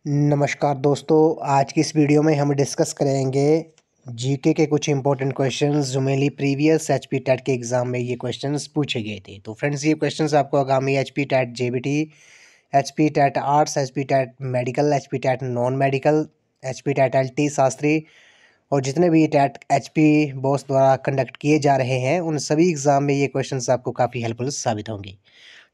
नमस्कार दोस्तों, आज की इस वीडियो में हम डिस्कस करेंगे जीके के कुछ इंपॉर्टेंट क्वेश्चंस जो मेनली प्रीवियस एचपी टेट के एग्ज़ाम में ये क्वेश्चंस पूछे गए थे। तो फ्रेंड्स, ये क्वेश्चंस आपको आगामी HP TET JBT, HP TET arts, HP TET medical, HP TET non medical, HP TET LT Shastri और जितने भी टेट एचपी बॉस द्वारा कंडक्ट किए जा रहे हैं, उन सभी एग्ज़ाम में ये क्वेश्चंस आपको काफ़ी हेल्पफुल साबित होंगे।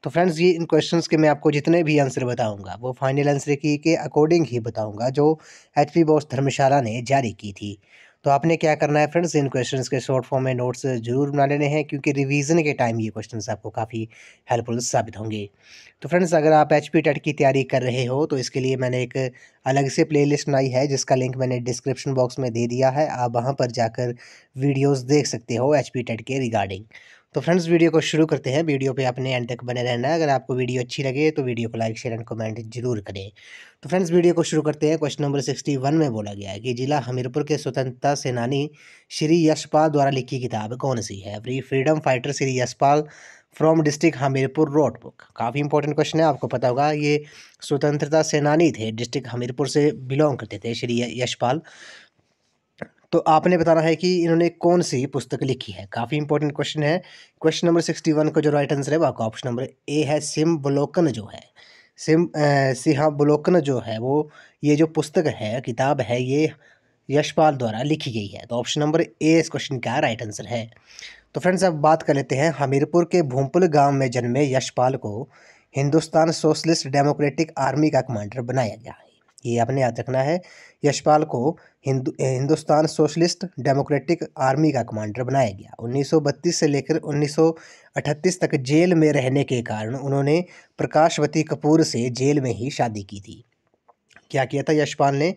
तो फ्रेंड्स, ये इन क्वेश्चंस के मैं आपको जितने भी आंसर बताऊंगा वो फाइनल आंसर की के अकॉर्डिंग ही बताऊंगा जो एचपी बॉस धर्मशाला ने जारी की थी। तो आपने क्या करना है फ्रेंड्स, इन क्वेश्चंस के शॉर्ट फॉर्म में नोट्स जरूर बना लेने हैं क्योंकि रिवीजन के टाइम ये क्वेश्चंस आपको काफ़ी हेल्पफुल साबित होंगे। तो फ्रेंड्स, अगर आप एचपी टेट की तैयारी कर रहे हो तो इसके लिए मैंने एक अलग से प्लेलिस्ट बनाई है जिसका लिंक मैंने डिस्क्रिप्शन बॉक्स में दे दिया है। आप वहाँ पर जाकर वीडियोस देख सकते हो एचपी टेट के रिगार्डिंग। तो फ्रेंड्स, वीडियो को शुरू करते हैं। वीडियो पे आपने एंड तक बने रहना है। अगर आपको वीडियो अच्छी लगे तो वीडियो को लाइक शेयर एंड कमेंट जरूर करें। तो फ्रेंड्स, वीडियो को शुरू करते हैं। क्वेश्चन नंबर 61 में बोला गया है कि जिला हमीरपुर के स्वतंत्रता सेनानी श्री यशपाल द्वारा लिखी किताब कौन सी है? Freedom fighter Shri Yashpal from district Hamirpur road book. काफ़ी इंपॉर्टेंट क्वेश्चन है, आपको पता होगा ये स्वतंत्रता सेनानी थे, डिस्ट्रिक्ट हमीरपुर से बिलोंग करते थे श्री यशपाल। तो आपने बताना है कि इन्होंने कौन सी पुस्तक लिखी है। काफ़ी इंपॉर्टेंट क्वेश्चन है। क्वेश्चन नंबर 61 का जो राइट आंसर है वो आपका ऑप्शन नंबर ए है, सिंहावलोकन जो है। सिंहावलोकन जो है वो ये जो पुस्तक है, किताब है, ये यशपाल द्वारा लिखी गई है। तो ऑप्शन नंबर ए इस क्वेश्चन का राइट आंसर है। तो फ्रेंड्स, अब बात कर लेते हैं। हमीरपुर के भूमपुल गांव में जन्मे यशपाल को हिंदुस्तान सोशलिस्ट डेमोक्रेटिक आर्मी का कमांडर बनाया गया है। ये आपने याद रखना है। यशपाल को हिंदुस्तान सोशलिस्ट डेमोक्रेटिक आर्मी का कमांडर बनाया गया। 1932 से लेकर 1938 तक जेल में रहने के कारण उन्होंने प्रकाशवती कपूर से जेल में ही शादी की थी। क्या किया था यशपाल ने?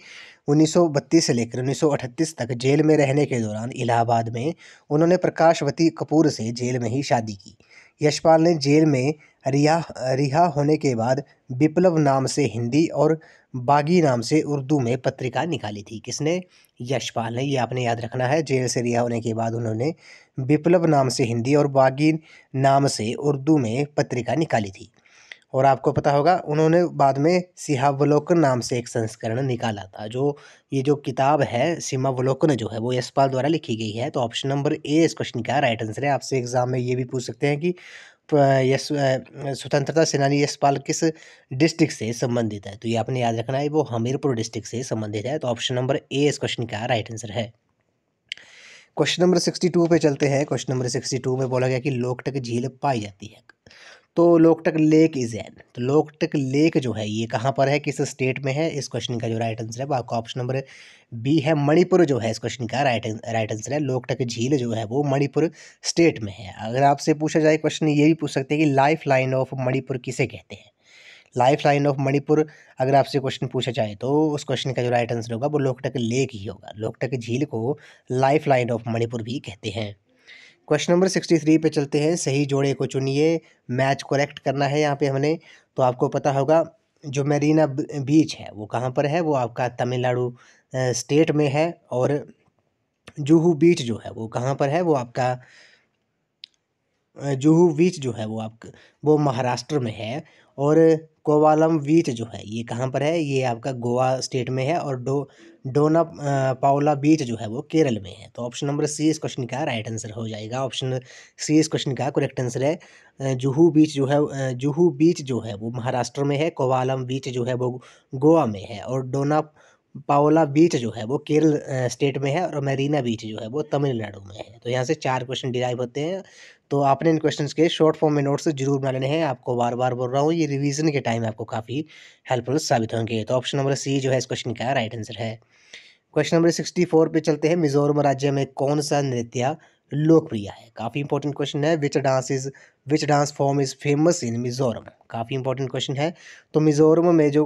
1932 से लेकर 1938 तक जेल में रहने के दौरान इलाहाबाद में उन्होंने प्रकाशवती कपूर से जेल में ही शादी की। यशपाल ने जेल में रिहा रिहा होने के बाद विप्लव नाम से हिंदी और बागी नाम से उर्दू में पत्रिका निकाली थी। किसने? यशपाल ने। ये आपने याद रखना है। जेल से रिहा होने के बाद उन्होंने विप्लव नाम से हिंदी और बागी नाम से उर्दू में पत्रिका निकाली थी। और आपको पता होगा उन्होंने बाद में सिंहावलोकन नाम से एक संस्करण निकाला था। जो ये जो किताब है सिंहावलोकन जो है वो यशपाल द्वारा लिखी गई है। तो ऑप्शन नंबर ए इस क्वेश्चन का राइट आंसर है। आपसे एग्जाम में ये भी पूछ सकते हैं कि स्वतंत्रता सेनानी यशपाल किस डिस्ट्रिक्ट से संबंधित है? तो ये आपने याद रखना है, वो हमीरपुर डिस्ट्रिक्ट से संबंधित है। तो ऑप्शन नंबर ए इस क्वेश्चन का राइट आंसर है। क्वेश्चन नंबर 62 पे चलते हैं। क्वेश्चन नंबर 62 में बोला गया कि लोकटक झील पाई जाती है। तो लोकटक लेक इज एन, तो लोकटक लेक जो है ये कहाँ पर है, किस स्टेट में है? इस क्वेश्चन का जो राइट आंसर है वो आपका ऑप्शन नंबर बी है, मणिपुर जो है इस क्वेश्चन का राइट आंसर है। लोकटक झील जो है वो मणिपुर स्टेट में है। अगर आपसे पूछा जाए क्वेश्चन, ये भी पूछ सकते हैं कि लाइफ लाइन ऑफ मणिपुर किसे कहते हैं? लाइफ लाइन ऑफ मणिपुर अगर आपसे क्वेश्चन पूछा जाए तो उस क्वेश्चन का जो राइट आंसर होगा वो लोकटक लेक ही होगा। लोकटक झील को लाइफ लाइन ऑफ मणिपुर भी कहते हैं। क्वेश्चन नंबर 63 पे चलते हैं। सही जोड़े को चुनिए, मैच करेक्ट करना है यहाँ पे हमने। तो आपको पता होगा जो मेरीना बीच है वो कहाँ पर है? वो आपका तमिलनाडु स्टेट में है। और जुहू बीच जो है वो कहाँ पर है? वो आपका जुहू बीच जो है वो महाराष्ट्र में है। और कोवालम बीच जो है ये कहाँ पर है? ये आपका गोवा स्टेट में है। और डोना पाओला बीच जो है वो केरल में है। तो ऑप्शन नंबर सी इस क्वेश्चन का राइट आंसर हो जाएगा। ऑप्शन सी इस क्वेश्चन का करेक्ट आंसर है। जुहू बीच जो है जुहू बीच जो है वो महाराष्ट्र में है। कोवालम बीच जो है वो गोवा में है। और डोना पाओला बीच जो है वो केरल स्टेट में है। और मेरीना बीच जो है वो तमिलनाडु में है। तो यहाँ से 4 क्वेश्चन डिराइव होते हैं। तो आपने इन क्वेश्चंस के शॉर्ट फॉर्म में नोट्स जरूर बना लेने हैं। आपको बार बार बोल रहा हूँ, ये रिवीजन के टाइम आपको काफ़ी हेल्पफुल साबित होंगे। तो ऑप्शन नंबर सी जो है इस क्वेश्चन का राइट आंसर है। क्वेश्चन नंबर 64 पे चलते हैं। मिजोरम राज्य में कौन सा नृत्य लोकप्रिय है? काफ़ी इंपॉर्टेंट क्वेश्चन है। Which dance form is famous in Mizoram? काफ़ी इंपॉर्टेंट क्वेश्चन है। तो मिजोरम में जो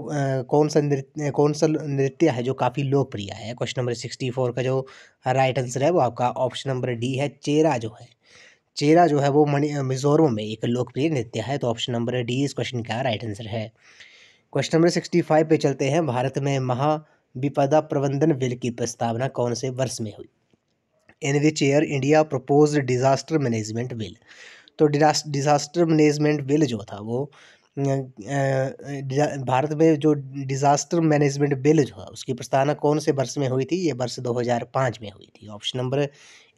कौन सा नृत्य है जो काफ़ी लोकप्रिय है? क्वेश्चन नंबर 64 का जो राइट आंसर है वो आपका ऑप्शन नंबर डी है, चेरा जो है। चेरा जो है वो मिजोरम में एक लोकप्रिय नृत्य है। तो ऑप्शन नंबर डी इस क्वेश्चन का राइट आंसर है। क्वेश्चन नंबर 65 पे चलते हैं। भारत में महाविपदा प्रबंधन बिल की प्रस्तावना कौन से वर्ष में हुई? In which year India propose disaster management bill? तो डिजास्टर मैनेजमेंट बिल जो था वो भारत में जो डिजास्टर मैनेजमेंट बिल जो है उसकी प्रस्तावना कौन से वर्ष में हुई थी? ये वर्ष 2005 में हुई थी। ऑप्शन नंबर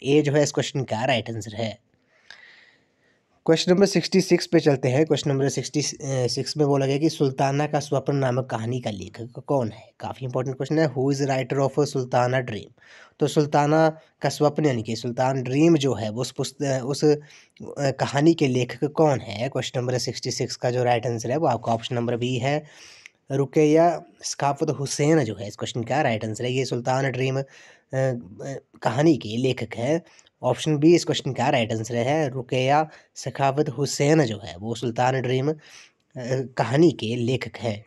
ए जो है इस क्वेश्चन का राइट आंसर है। क्वेश्चन नंबर 66 पे चलते हैं। क्वेश्चन नंबर 66 में बोला गया कि सुल्ताना का स्वप्न नामक कहानी का लेखक कौन है? काफ़ी इंपॉर्टेंट क्वेश्चन है। Who is writer of Sultana dream? तो सुल्ताना का स्वप्न यानी कि सुल्तान ड्रीम जो है वो उस कहानी के लेखक कौन है? क्वेश्चन नंबर 66 का जो राइट आंसर है वो आपका ऑप्शन नंबर बी है, रुकैया सखावत हुसैन जो है इस क्वेश्चन का राइट आंसर है। ये सुल्तान ड्रीम कहानी के लेखक हैं। ऑप्शन बी इस क्वेश्चन का राइट आंसर है, रुकैया सखावत हुसैन जो है वो सुल्तान ड्रीम कहानी के लेखक हैं।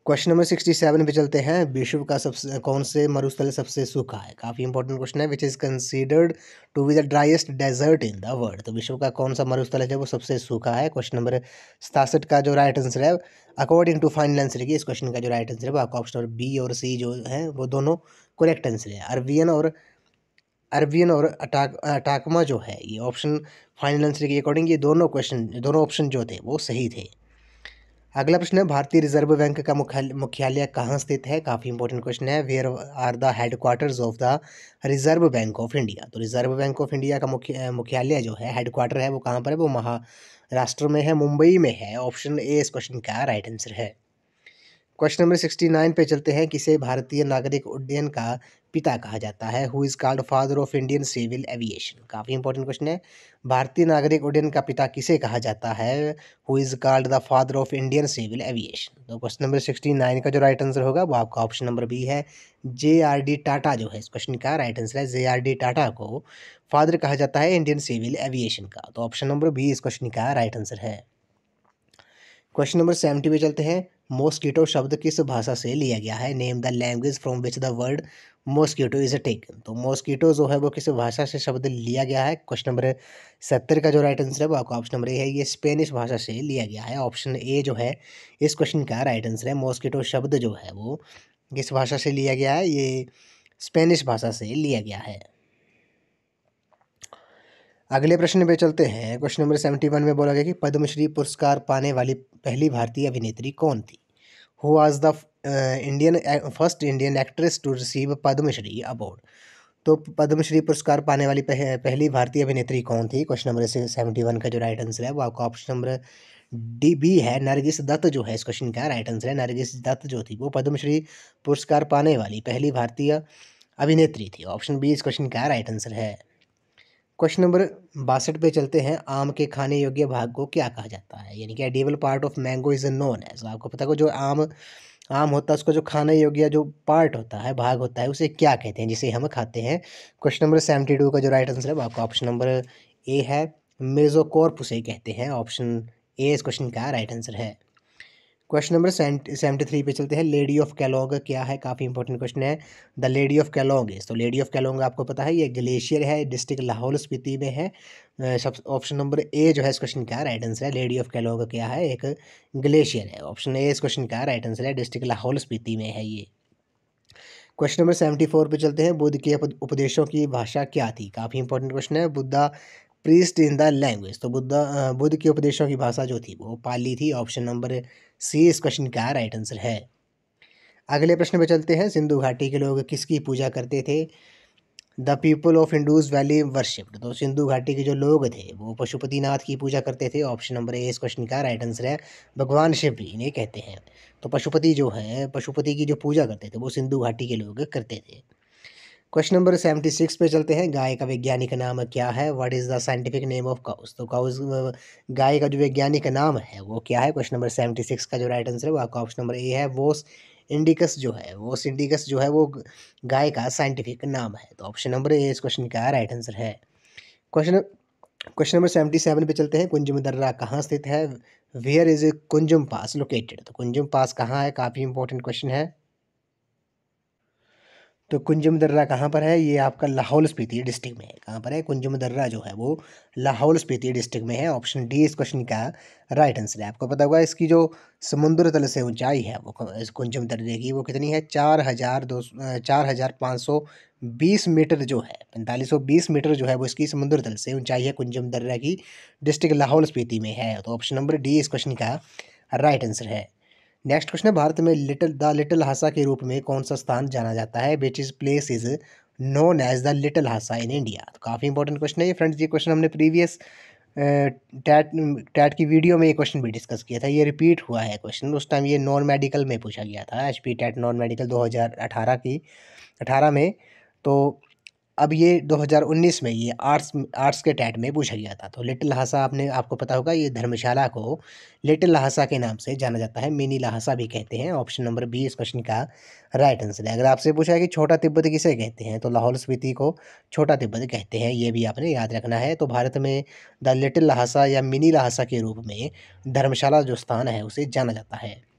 क्वेश्चन नंबर 67 पे चलते हैं। विश्व का सबसे कौन से मरुस्थल सबसे सूखा है? काफ़ी इंपॉर्टेंट क्वेश्चन है। Which is considered to be the driest desert in the world? तो विश्व का कौन सा मरुस्थल है जो वो सबसे सूखा है? क्वेश्चन नंबर 67 का जो राइट आंसर है अकॉर्डिंग टू फाइनल आंसर की इस क्वेश्चन का जो राइट आंसर है वो आपका ऑप्शन नंबर बी और सी जो है वो दोनों करेक्ट आंसर है। अरबियन और अटाकमा जो है ये ऑप्शन फाइनल आंसर के अकॉर्डिंग ये दोनों ऑप्शन जो थे वो सही थे। अगला प्रश्न है, भारतीय रिजर्व बैंक का मुख्यालय कहाँ स्थित है? काफ़ी इंपॉर्टेंट क्वेश्चन है। Where are the headquarters of the Reserve Bank of India? तो रिजर्व बैंक ऑफ इंडिया का मुख्यालय जो है हेडक्वार्टर है वो कहाँ पर है? वो महाराष्ट्र में है, मुंबई में है। ऑप्शन ए इस क्वेश्चन का राइट आंसर है। क्वेश्चन नंबर 69 पे चलते हैं। किसे भारतीय नागरिक उड्डयन का पिता कहा जाता है? Who is called father of Indian civil aviation? काफ़ी इंपॉर्टेंट क्वेश्चन है। भारतीय नागरिक उड्डयन का पिता किसे कहा जाता है? Who is called the father of Indian civil aviation? तो क्वेश्चन नंबर 69 का जो राइट आंसर होगा वो आपका ऑप्शन नंबर बी है, JRD टाटा जो है इस क्वेश्चन का राइट आंसर है। JRD टाटा को फादर कहा जाता है इंडियन सिविल एविएशन का। तो ऑप्शन नंबर बी इस क्वेश्चन का राइट आंसर है। क्वेश्चन नंबर 70 पे चलते हैं। मॉस्किटो शब्द किस भाषा से लिया गया है? Name the language from which the word mosquito is taken? तो मॉस्किटो जो है वो किस भाषा से शब्द लिया गया है? क्वेश्चन नंबर 70 का जो राइट आंसर है वो आपका ऑप्शन नंबर ए है, ये स्पेनिश भाषा से लिया गया है। ऑप्शन ए जो है इस क्वेश्चन का राइट आंसर है। मॉस्किटो शब्द जो है वो किस भाषा से लिया गया है? ये स्पेनिश भाषा से लिया गया है। अगले प्रश्न पे चलते हैं। क्वेश्चन नंबर 71 में बोला गया कि पद्मश्री पुरस्कार पाने वाली पहली भारतीय अभिनेत्री कौन थी? Who was the first Indian actress to receive Padma Shri award? तो पद्मश्री पुरस्कार पाने वाली पहली भारतीय अभिनेत्री कौन थी? क्वेश्चन नंबर 71 का जो राइट आंसर है वो आपका ऑप्शन नंबर डी बी है, नरगिस दत्त जो है इस क्वेश्चन का राइट आंसर है। नरगिस दत्त जो थी वो पद्मश्री पुरस्कार पाने वाली पहली भारतीय अभिनेत्री थी। ऑप्शन बी इस क्वेश्चन का राइट आंसर है। क्वेश्चन नंबर 62 पे चलते हैं। आम के खाने योग्य भाग को क्या कहा जाता है? यानी कि edible part of mango is known as. आपको पता है जो आम आम होता है उसका जो खाने योग्य जो पार्ट होता है, भाग होता है, उसे क्या कहते हैं जिसे हम खाते हैं? क्वेश्चन नंबर 72 का जो राइट आंसर है वो आपका ऑप्शन नंबर ए है, मेजोकॉर्प उसे कहते हैं। ऑप्शन ए इस क्वेश्चन का राइट आंसर है। क्वेश्चन नंबर 73 पे चलते हैं। लेडी ऑफ कैलोंग क्या है? काफ़ी इंपॉर्टेंट क्वेश्चन है। द लेडी ऑफ कैलोंग इज, तो लेडी ऑफ कैलोंग आपको पता है ये ग्लेशियर है, डिस्ट्रिक्ट लाहौल स्पीति में है। सब ऑप्शन नंबर ए जो है इस क्वेश्चन का राइट आंसर है। लेडी ऑफ कैलोंग क्या है? एक ग्लेशियर है। ऑप्शन ए इस क्वेश्चन का राइट आंसर है, डिस्ट्रिक्ट लाहौल स्पीति में है ये। क्वेश्चन नंबर 74 पे चलते हैं। बुद्ध के उपदेशों की भाषा क्या थी? काफ़ी इंपॉर्टेंट क्वेश्चन है। Buddha priest in the language, तो बुद्ध के उपदेशों की भाषा जो थी वो पाली थी। ऑप्शन नंबर सी इस क्वेश्चन का राइट आंसर है। अगले प्रश्न पे चलते हैं। सिंधु घाटी के लोग किसकी पूजा करते थे? The people of Indus valley worshipped, तो सिंधु घाटी के जो लोग थे वो पशुपतिनाथ की पूजा करते थे। ऑप्शन नंबर ए इस क्वेश्चन का राइट आंसर है। भगवान शिव भी इन्हें कहते हैं। तो पशुपति जो है, पशुपति की जो पूजा करते थे वो सिंधु घाटी के लोग करते थे। क्वेश्चन नंबर 76 पे चलते हैं। गाय का वैज्ञानिक नाम क्या है? What is the scientific name of cows? तो काउस गाय का जो वैज्ञानिक नाम है वो क्या है? क्वेश्चन नंबर 76 का जो राइट आंसर है वो आपका ऑप्शन नंबर ए है, वोस इंडिकस जो है, वोस इंडिकस जो है वो गाय का साइंटिफिक नाम है। तो ऑप्शन नंबर ए इस क्वेश्चन का राइट आंसर है। क्वेश्चन क्वेश्चन नंबर 77 पे चलते हैं। कुंजम दर्रा कहाँ स्थित है? Where is Kunzum pass located? तो कुंजम पास कहाँ है? काफ़ी इंपॉर्टेंट क्वेश्चन है। तो कुंजम दर्रा कहाँ पर है? ये आपका लाहौल स्पीति डिस्ट्रिक्ट में है। कहाँ पर है? कुंजम दर्रा जो है वो लाहौल स्पीति डिस्ट्रिक्ट में है। ऑप्शन डी इस क्वेश्चन का राइट आंसर है। आपको पता होगा इसकी जो समुद्र तल से ऊंचाई है वो इस कुंजम दर्रे की वो कितनी है? 4,520 मीटर जो है, 4520 मीटर जो है वो इसकी समुद्र तल से ऊंचाई है कुंजम दर्रा की, डिस्ट्रिक्ट लाहौल स्पीति में है। तो ऑप्शन नंबर डी इस क्वेश्चन का राइट आंसर है। नेक्स्ट क्वेश्चन है, भारत में लिटिल हासा के रूप में कौन सा स्थान जाना जाता है? Which is place is known as the little Lhasa in India. तो काफ़ी इंपॉर्टेंट क्वेश्चन है ये फ्रेंड्स। ये क्वेश्चन हमने प्रीवियस टैट टैट की वीडियो में ये क्वेश्चन भी डिस्कस किया था। ये रिपीट हुआ है क्वेश्चन, उस टाइम ये नॉन मेडिकल में पूछा गया था, HP टैट नॉन मेडिकल 2018 में। तो अब ये 2019 में ये आर्ट्स के टैट में पूछा गया था। तो लिटिल लहासा आपको पता होगा, ये धर्मशाला को लिटिल लहासा के नाम से जाना जाता है, मिनी लहासा भी कहते हैं। ऑप्शन नंबर बी इस क्वेश्चन का राइट आंसर है। अगर आपसे पूछा है कि छोटा तिब्बत किसे कहते हैं, तो लाहौल स्पीति को छोटा तिब्बत कहते हैं, ये भी आपने याद रखना है। तो भारत में द लिटिल लहासा या मिनी लहासा के रूप में धर्मशाला जो स्थान है उसे जाना जाता है।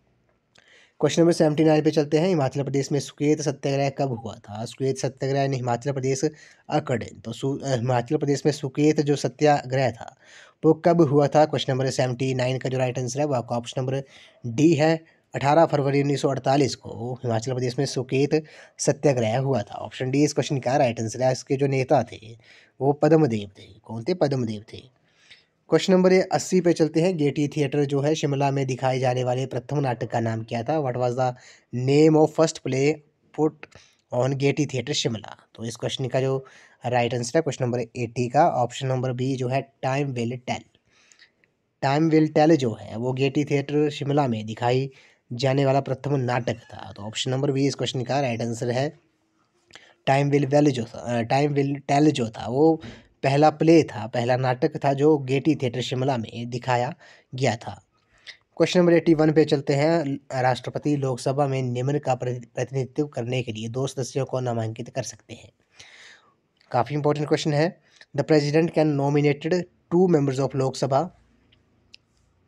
क्वेश्चन नंबर 79 पे चलते हैं। हिमाचल प्रदेश में सुकेत सत्याग्रह कब हुआ था? सुकेत सत्याग्रह इन हिमाचल प्रदेश अकड़। तो हिमाचल प्रदेश में सुकेत जो सत्याग्रह था वो कब हुआ था? क्वेश्चन नंबर 79 का जो राइट आंसर है वो आपका ऑप्शन नंबर डी है। 18 फरवरी 1948 को हिमाचल प्रदेश में सुकेत सत्याग्रह हुआ था। ऑप्शन डी इस क्वेश्चन का राइट आंसर है। इसके जो नेता थे वो पद्मदेव थे। कौन थे? पद्मदेव थे। क्वेश्चन नंबर 80 पे चलते हैं। गेटी थिएटर जो है शिमला में दिखाए जाने वाले प्रथम नाटक का नाम क्या था? What was the name of first play put on Gaiety theatre Shimla. तो इस क्वेश्चन का जो राइट आंसर है क्वेश्चन नंबर 80 का ऑप्शन नंबर बी जो है time will tell. Time will tell जो है वो गेटी थिएटर शिमला में दिखाई जाने वाला प्रथम नाटक था। तो ऑप्शन नंबर बी इस क्वेश्चन का राइट आंसर है। टाइम विल टेल जो था वो पहला प्ले था, पहला नाटक था जो गेटी थिएटर शिमला में दिखाया गया था। क्वेश्चन नंबर 81 पे चलते हैं। राष्ट्रपति लोकसभा में निम्न का प्रतिनिधित्व करने के लिए 2 सदस्यों को नामांकित कर सकते हैं। काफ़ी इंपॉर्टेंट क्वेश्चन है। The president can nominated 2 members of Lok Sabha.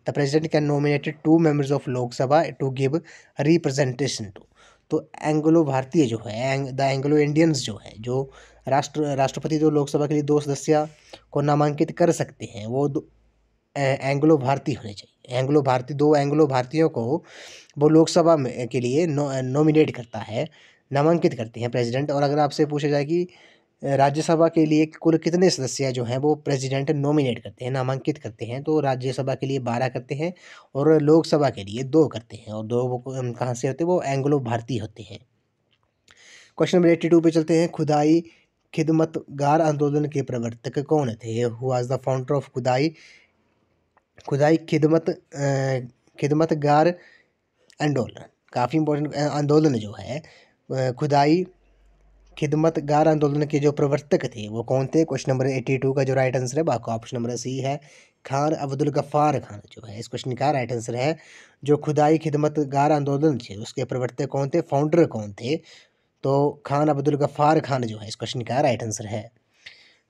The president can nominated 2 members of Lok Sabha to give representation to. तो एंग्लो भारतीय जो है, द एंग्लो इंडियंस जो है, जो राष्ट्रपति जो लोकसभा के लिए 2 सदस्य को नामांकित कर सकते हैं वो एंग्लो भारतीय होने चाहिए। एंग्लो भारतीय 2 एंग्लो भारतीयों को वो लोकसभा में के लिए नॉमिनेट करता है, नामांकित करते हैं प्रेसिडेंट। और अगर आपसे पूछा जाए कि राज्यसभा के लिए कुल कितने सदस्य जो हैं वो प्रेसिडेंट नॉमिनेट करते हैं, नामांकित करते हैं, तो राज्यसभा के लिए 12 करते हैं और लोकसभा के लिए 2 करते हैं। और 2 वो कहाँ से होते हैं? वो एंग्लो भारतीय होते हैं। क्वेश्चन नंबर 82 पे चलते हैं। खुदाई खिदमतगार आंदोलन के प्रवर्तक कौन थे? Who was the founder of खुदाई खिदमतगार आंदोलन। काफ़ी इंपॉर्टेंट आंदोलन जो है खुदाई खिदमतगार आंदोलन के जो प्रवर्तक थे वो कौन थे? क्वेश्चन नंबर 82 का जो राइट आंसर है आपका ऑप्शन नंबर सी है, खान अब्दुल गफ्फार खान जो है इस क्वेश्चन का राइट आंसर है। जो खुदाई खिदमतगार आंदोलन थे उसके प्रवर्तक कौन थे, फाउंडर कौन थे? तो खान अब्दुल गफ्फार खान जो है इस क्वेश्चन का राइट आंसर है।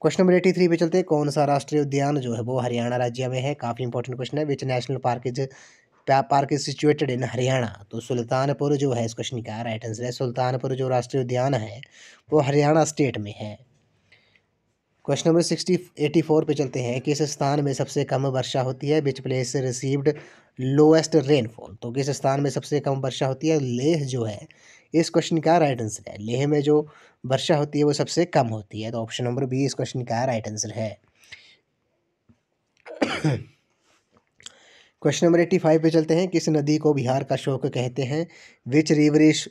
क्वेश्चन नंबर 83 पे चलते हैं। कौन सा राष्ट्रीय उद्यान जो है वो हरियाणा राज्य में है? काफ़ी इंपॉर्टेंट क्वेश्चन है। Which national park is situated in Haryana. तो सुल्तानपुर जो है इस क्वेश्चन का राइट आंसर है। सुल्तानपुर जो राष्ट्रीय उद्यान है वो हरियाणा स्टेट में है। क्वेश्चन नंबर 84 पे चलते हैं। किस स्थान में सबसे कम वर्षा होती है? Which place received lowest rainfall. तो किस स्थान में सबसे कम वर्षा होती है? लेह जो है इस क्वेश्चन का राइट आंसर है। लेह में जो वर्षा होती है वो सबसे कम होती है। तो ऑप्शन नंबर बी इस क्वेश्चन का राइट आंसर है। क्वेश्चन नंबर 85 पे चलते हैं। किस नदी को बिहार का शोक कहते हैं? Which river is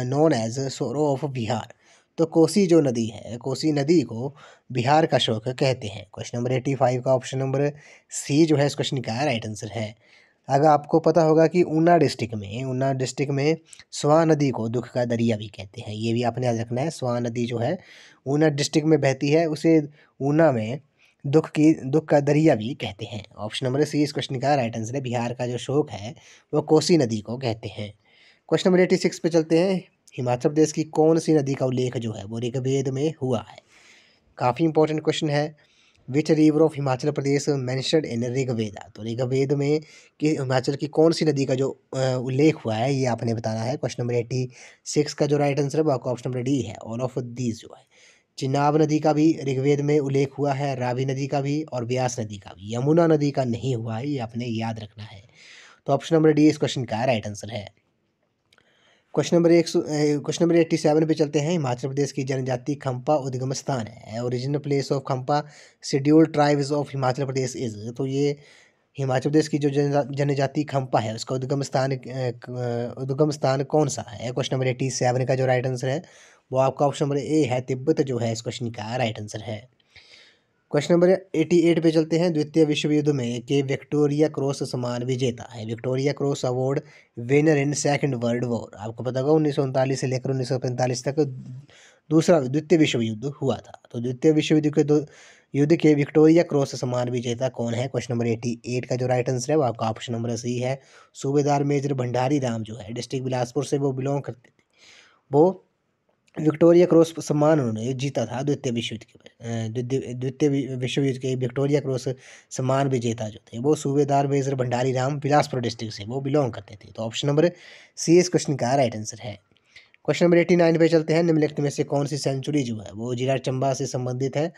known as sorrow of Bihar. तो कोसी जो नदी है, कोसी नदी को बिहार का शोक कहते हैं। क्वेश्चन नंबर 85 का ऑप्शन नंबर सी जो है इस क्वेश्चन का राइट आंसर है। अगर आपको पता होगा कि ऊना डिस्ट्रिक्ट में स्वां नदी को दुख का दरिया भी कहते हैं, ये भी आपने याद रखना है। स्वां नदी जो है ऊना डिस्ट्रिक्ट में बहती है, उसे ऊना में दुख का दरिया भी कहते हैं। ऑप्शन नंबर सी इस क्वेश्चन का राइट आंसर है। बिहार का जो शोक है वो कोसी नदी को कहते हैं। क्वेश्चन नंबर 86 पे चलते हैं। हिमाचल प्रदेश की कौन सी नदी का उल्लेख जो है वो ऋग्वेद में हुआ है? काफ़ी इंपॉर्टेंट क्वेश्चन है। Which river of Himachal Pradesh mentioned in Rigveda. तो ऋग्वेद में कि हिमाचल की कौन सी नदी का जो उल्लेख हुआ है ये आपने बताना है। क्वेश्चन नंबर 86 का जो राइट आंसर है वो आपका ऑप्शन नंबर डी है, ऑल ऑफ दीज जो है। चिनाब नदी का भी ऋग्वेद में उल्लेख हुआ है, रावी नदी का भी और व्यास नदी का भी। यमुना नदी का नहीं हुआ है, ये आपने याद रखना है। तो ऑप्शन नंबर डी इस क्वेश्चन का राइट आंसर है। क्वेश्चन नंबर 87 पे चलते हैं। हिमाचल प्रदेश की जनजाति खंपा उद्गम स्थान है। Original place of Khampa scheduled tribes of Himachal Pradesh is. तो ये हिमाचल प्रदेश की जो जनजाति खंपा है उसका उद्गम स्थान कौन सा है। क्वेश्चन नंबर 87 का जो राइट आंसर है वो आपका ऑप्शन नंबर ए है, तिब्बत जो है इस क्वेश्चन का राइट आंसर है। क्वेश्चन नंबर 88 पे चलते हैं। द्वितीय विश्व युद्ध में के विक्टोरिया क्रॉस सम्मान विजेता है। Victoria cross award winner in second world war. आपको पता होगा 1939 से लेकर 1945 तक दूसरा द्वितीय विश्व युद्ध हुआ था। तो द्वितीय विश्व युद्ध के विक्टोरिया क्रॉस सम्मान विजेता कौन है। क्वेश्चन नंबर 88 का जो राइट आंसर है वो आपका ऑप्शन नंबर सी है, सूबेदार मेजर भंडारी राम जो है डिस्ट्रिक्ट बिलासपुर से वो बिलोंग करते थे। वो विक्टोरिया क्रॉस सम्मान उन्होंने जीता था द्वितीय विश्व युद्ध के द्वितीय विश्व युद्ध के विक्टोरिया क्रॉस सम्मान विजेता जो थे वो सूबेदार मेजर भंडारी राम बिलासपुर डिस्ट्रिक्ट से वो बिलोंग करते थे। तो ऑप्शन नंबर सी इस क्वेश्चन का राइट आंसर है। क्वेश्चन नंबर 89 पे चलते हैं। निम्नलिखित में से कौन सी सेंचुरी जो है वो जिला चंबा से संबंधित है।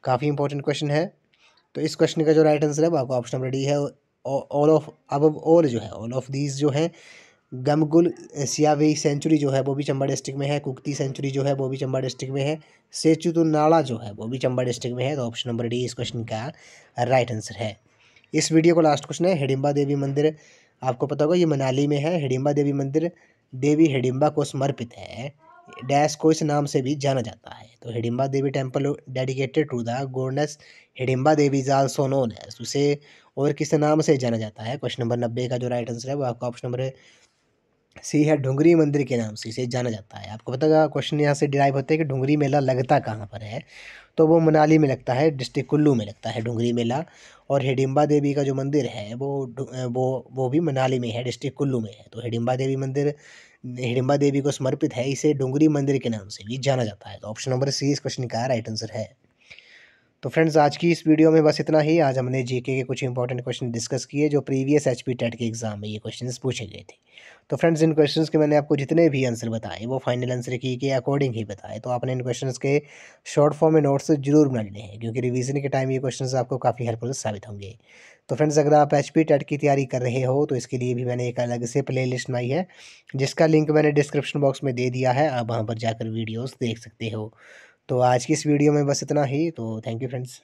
काफ़ी इंपॉर्टेंट क्वेश्चन है। तो इस क्वेश्चन का जो राइट आंसर है वो आपका ऑप्शन नंबर डी है, ऑल ऑफ अब ऑल जो है ऑल ऑफ दीज जो है। गमगुल सियावी सेंचुरी जो है वो भी चंबा डिस्ट्रिक्ट में है। कुक्ती सेंचुरी जो है वो भी चंबा डिस्ट्रिक्ट में है। सेचुतु नाला जो है वो भी चंबा डिस्ट्रिक्ट में है। तो ऑप्शन नंबर डी इस क्वेश्चन का राइट आंसर है। इस वीडियो को लास्ट क्वेश्चन है। हिडिंबा देवी मंदिर आपको पता होगा ये मनाली में है। हिडिंबा देवी मंदिर देवी हिडिंबा को समर्पित है। डैश को इस नाम से भी जाना जाता है। तो Hidimba Devi temple dedicated to the goddess Hidimba Devi is also known है। उसे और किस नाम से जाना जाता है। क्वेश्चन नंबर 90 का जो राइट आंसर है वो आपका ऑप्शन नंबर सी है, ढुंगरी मंदिर के नाम से इसे जाना जाता है। आपको पता है क्वेश्चन यहाँ से डिराइव होता है कि ढुंगरी मेला लगता कहाँ पर है। तो वो मनाली में लगता है, डिस्ट्रिक्ट कुल्लू में लगता है ढुंगरी मेला। और हिडिंबा देवी का जो मंदिर है वो भी मनाली में है, डिस्ट्रिक्ट कुल्लू में है। तो हिडिंबा देवी मंदिर हिडिंबा देवी को समर्पित है, इसे ढुंगरी मंदिर के नाम से भी जाना जाता है। तो ऑप्शन नंबर सी इस क्वेश्चन का राइट आंसर है। तो फ्रेंड्स आज की इस वीडियो में बस इतना ही। आज हमने जीके के कुछ इंपॉर्टेंट क्वेश्चन डिस्कस किए जो प्रीवियस एचपी टेट के एग्जाम में ये क्वेश्चंस पूछे गए थे। तो फ्रेंड्स इन क्वेश्चंस के मैंने आपको जितने भी आंसर बताए वो फाइनल आंसर की के अकॉर्डिंग ही बताए। तो आपने इन क्वेश्चंस के शॉर्ट फॉर्म में नोट्स जरूर बना लेने हैं क्योंकि रिवीजन के टाइम ये क्वेश्चंस आपको काफ़ी हेल्पफुल साबित होंगे। तो फ्रेंड्स अगर आप एचपी टेट की तैयारी कर रहे हो तो इसके लिए भी मैंने एक अलग से प्ले लिस्ट बनाई है जिसका लिंक मैंने डिस्क्रिप्शन बॉक्स में दे दिया है। आप वहाँ पर जाकर वीडियोज़ देख सकते हो। तो आज की इस वीडियो में बस इतना ही। तो थैंक यू फ्रेंड्स।